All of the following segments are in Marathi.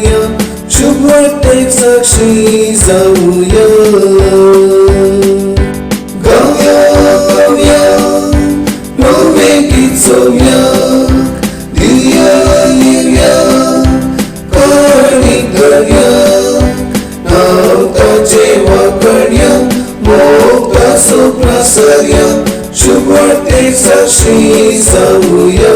जाऊया, शुभ वाटेक साक्षी जाऊया. गाऊया गाऊया नवे गीत सोया, दिया लिव्या कणी करूया. नाव ताचे वाकड्या मोगा सोप्रसर्या, शुभ वाटेक साक्षी जाऊया.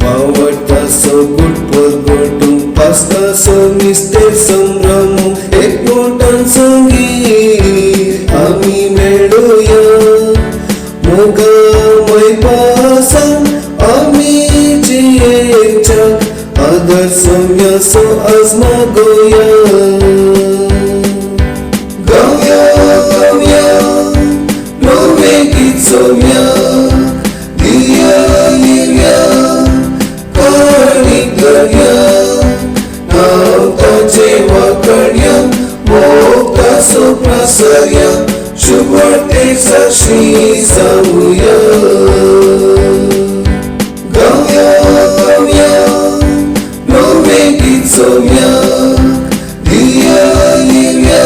वावटासो गुटपोर गोटून पास्तासो निस्तेर संभ्रम एकवटान संगीत आमी मेळुया. मोगा मैपासान आमी जियेच्या आदर सोम्यासो आज मागोया. गाऊया गाऊया नवे गीत सोम्या, दिया लिव्या कणी करूया. नाव ताचे वाकड्या मोगा सोप्रसर्या, शुभ वाटेक साक्षी जाऊया. गाऊया गाऊया नवे गीत सोम्या, दिया लिव्या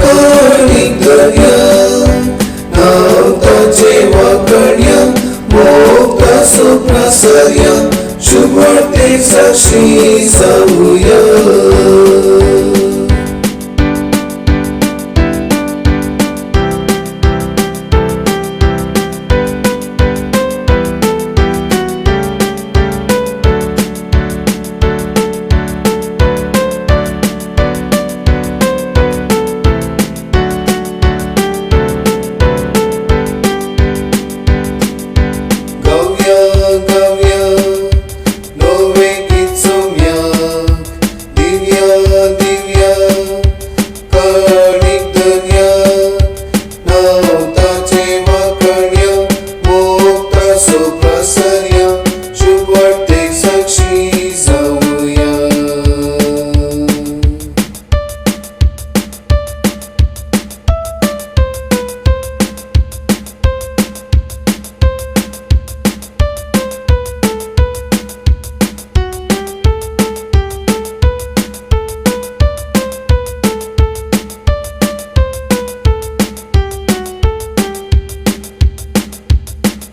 कणी करूया. नाव ताचे वाकड्या मोगा सोप्रसर्या, शुभ वाटेक साक्षी जाऊया. गाऊया गाऊया नवे गीत सोम्या, दिव्या दिव्या कणिक दर्या. नाव ताचे वाकड्या मोगा सोप्रसर्या, शुभ वाटेक साक्षी जाऊया.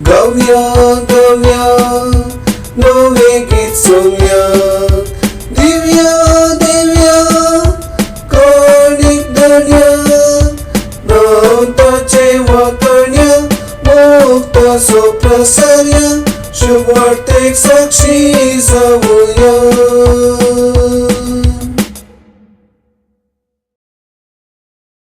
गाऊया गाऊया नवे गीत सोम्या, दिव्या दिव्या कणिक दर्या. नाव ताचे वाकड्या मोगा सोप्रसर्या, शुभ वाटेक साक्षी जाऊया.